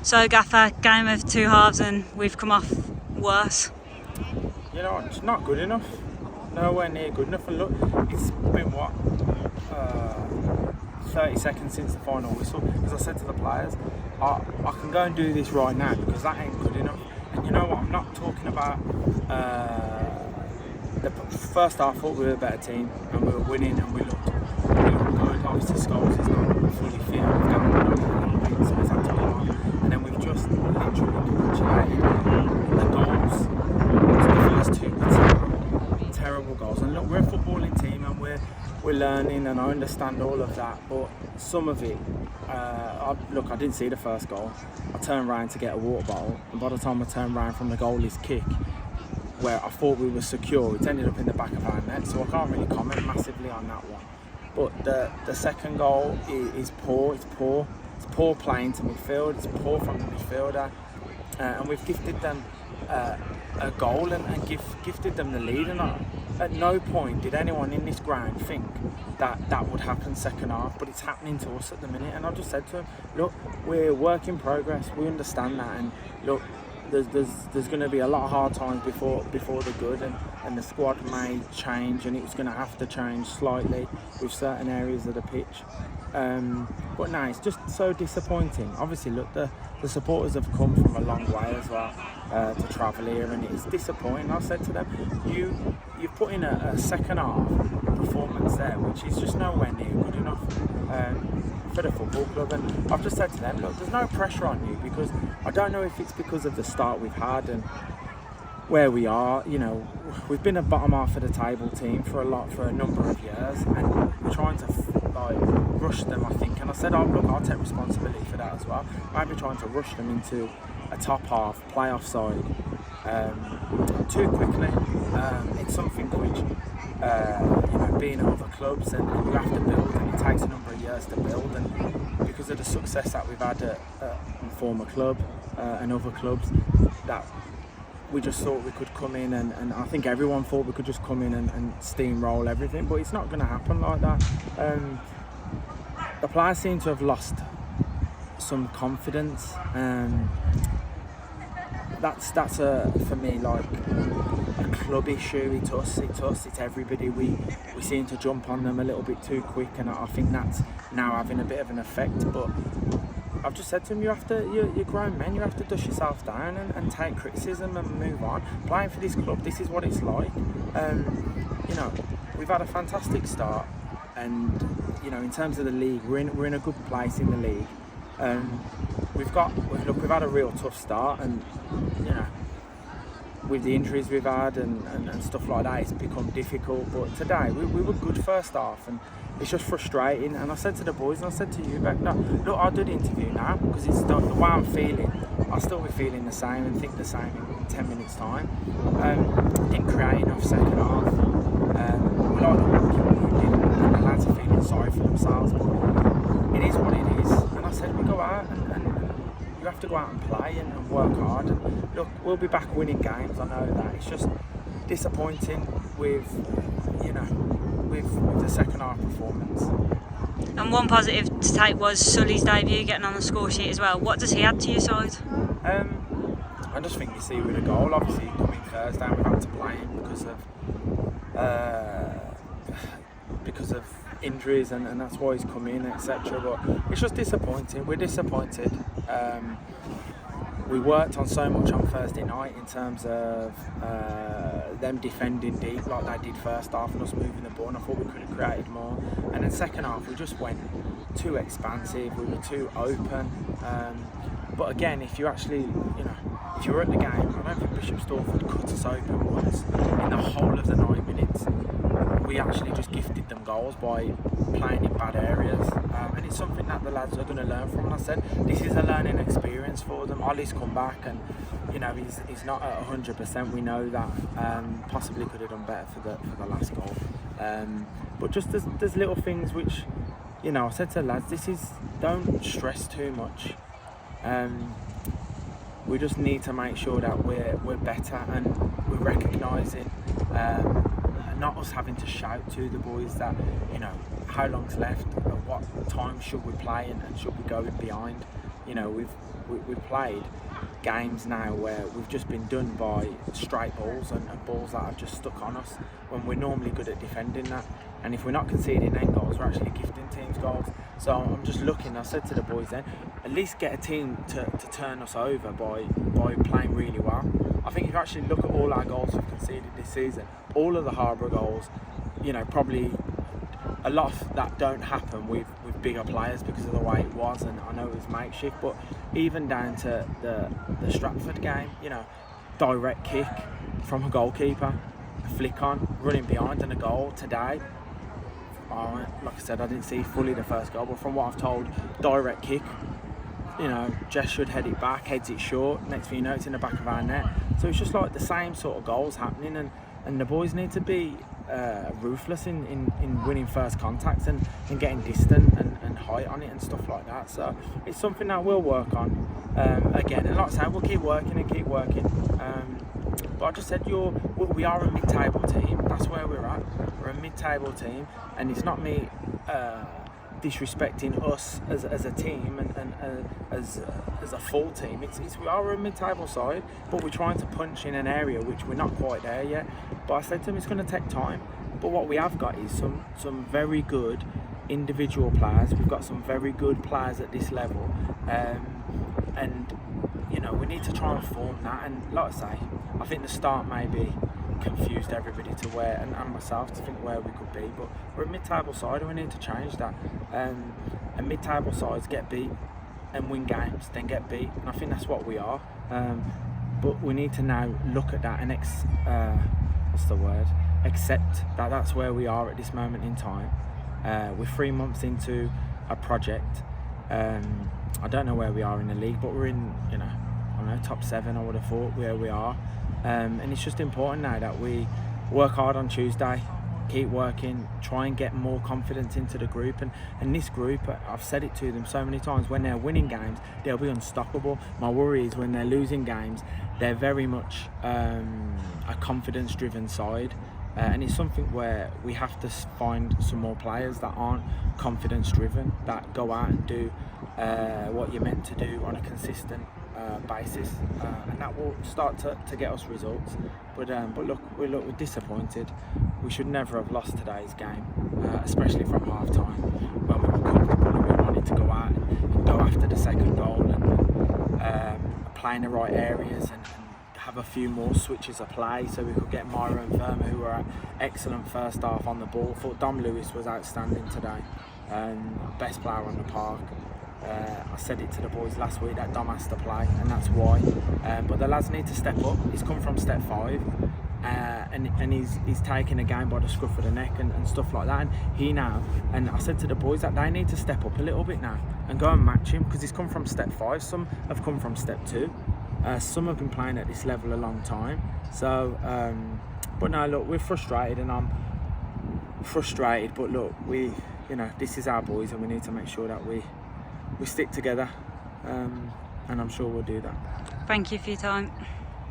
So Gaffer, game of two halves and we've come off worse. You know, it's not good enough. Nowhere near good enough. And look, it's been what, 30 seconds since the final whistle. As I said to the players, I can go and do this right now because that ain't good enough. And you know what, I'm not talking about the first half. I thought we were a better team and we were winning and we looked good. Obviously Scholes is not fully fit. We've done a little bit, so it's had to come on. And then we've just literally capitulated. The goals, the first two were terrible goals. And look, we're a footballing team and we're learning, and I understand all of that, but some of it, I didn't see the first goal. I turned around to get a water bottle, and by the time I turned around from the goalie's kick, where I thought we were secure, it ended up in the back of our net, so I can't really comment massively on that one. But the second goal is poor. It's poor playing to midfield. It's poor from the midfielder, and we've gifted them a goal and gifted them the lead. And at no point did anyone in this ground think that would happen second half, but it's happening to us at the minute. And I just said to them, look, we're work in progress. We understand that, and look, there's going to be a lot of hard times before the good, and the squad may change, and it's going to have to change slightly with certain areas of the pitch. But no, it's just so disappointing. Obviously, look, the supporters have come from a long way as well to travel here, and it's disappointing. I said to them, you've put in a second half performance there, which is just nowhere near good enough for the football club. And I've just said to them, look, there's no pressure on you, because I don't know if it's because of the start we've had and where we are. You know, we've been a bottom half of the table team for a number of years, and we're trying to rush them, I think. And I said, look, I'll take responsibility for that as well. Maybe trying to rush them into a top half playoff side too quickly. It's something which being at other clubs, and you have to build, and it takes a number of years to build. And because of the success that we've had at former club and other clubs, that we just thought we could come in, and I think everyone thought we could just come in and steamroll everything, but it's not going to happen like that. The players seem to have lost some confidence. That's for me like a club issue. It's us, it's everybody. We seem to jump on them a little bit too quick, and I think that's now having a bit of an effect. But I've just said to them, you're grown men, you have to dust yourself down and take criticism and move on. Playing for this club, this is what it's like. We've had a fantastic start, and in terms of the league, we're in a good place in the league. We've had a real tough start, and with the injuries we've had and stuff like that, it's become difficult. But today we were good first half, and it's just frustrating. And I said to the boys, and I said to you, Beck, no, look, I'll do the interview now, because it's the way I'm feeling. I'll still be feeling the same and think the same in 10 minutes time. Didn't create enough second half. We like the work we did, and the lads are feeling sorry for themselves, but it is what it is. And I said, we go out and you have to go out and play and work hard. And look, we'll be back winning games, I know that. It's just disappointing with the second half performance. And one positive to take was Sully's debut, getting on the score sheet as well. What does he add to your side? I just think you see with a goal, obviously coming Thursday, we've had to play him because of injuries, and that's why he's come in, etc. But it's just disappointing. We're disappointed. We worked on so much on Thursday night in terms of them defending deep like they did first half, and us moving the ball, and I thought we could have created more. And then second half we just went too expansive, we were too open. But again, if you actually, if you were at the game, I don't think Bishop Stortford cut us open once in the whole of the 9 minutes. We actually just gifted them goals by playing in bad areas, and it's something that the lads are going to learn from. And I said, this is a learning experience for them. Ollie's come back, and he's not at 100%. We know that. Possibly could have done better for the last goal. But just there's little things which, I said to the lads, don't stress too much. We just need to make sure that we're better, and we're recognising. Not us having to shout to the boys that, how long's left, at what time should we play, and should we go in behind. we've played games now where we've just been done by straight balls and balls that have just stuck on us when we're normally good at defending that. And if we're not conceding end goals, we're actually gifting teams goals. So I'm just looking, I said to the boys then, at least get a team to turn us over by playing really well. I think if you actually look at all our goals we've conceded this season, all of the Harbour goals, you know, probably a lot of that don't happen with bigger players because of the way it was, and I know it was makeshift, but even down to the Stortford game, you know, direct kick from a goalkeeper, a flick on, running behind and a goal today. Like I said, I didn't see fully the first goal, but from what I've told, direct kick, you know, Jess should head it back, heads it short, next thing you know it's in the back of our net. So it's just like the same sort of goals happening, and the boys need to be ruthless in winning first contacts and getting distant and height on it and stuff like that. So it's something that we'll work on again, and like I say, we'll keep working and keep working. But I just said we are a mid-table team. That's where we're at. We're a mid-table team, and it's not me disrespecting us as a team and as a full team. We are a mid-table side, but we're trying to punch in an area which we're not quite there yet. But I said to him, it's going to take time. But what we have got is some very good individual players. We've got some very good players at this level, and you know, we need to try and form that. And like I say, I think the start maybe confused everybody to where, and myself, to think where we could be. But we're a mid-table side and we need to change that. And mid-table sides get beat and win games, then get beat, and I think that's what we are. But we need to now look at that and accept that that's where we are at this moment in time. We're 3 months into a project. I don't know where we are in the league, but we're in, you know, I don't know, top 7, I would have thought, where we are. And it's just important now that we work hard on Tuesday, keep working, try and get more confidence into the group. And this group, I've said it to them so many times, when they're winning games, they'll be unstoppable. My worry is when they're losing games, they're very much a confidence-driven side. And it's something where we have to find some more players that aren't confidence-driven, that go out and do what you're meant to do on a consistent basis, and that will start to get us results. But look, we're disappointed. We should never have lost today's game, especially from half time when we were comfortable and we wanted to go out and go after the second goal and play in the right areas and have a few more switches of play so we could get Myra and Verma, who were excellent first half on the ball. I thought Dom Lewis was outstanding today, best player on the park. I said it to the boys last week that Dom has to play, and that's why. But the lads need to step up. He's come from step 5, and he's taking a game by the scruff of the neck and stuff like that. And I said to the boys that they need to step up a little bit now and go and match him, because he's come from step 5. Some have come from step 2. Some have been playing at this level a long time. So, but no, look, we're frustrated, and I'm frustrated. But look, you know, this is our boys, and we need to make sure that we stick together, and I'm sure we'll do that. Thank you for your time.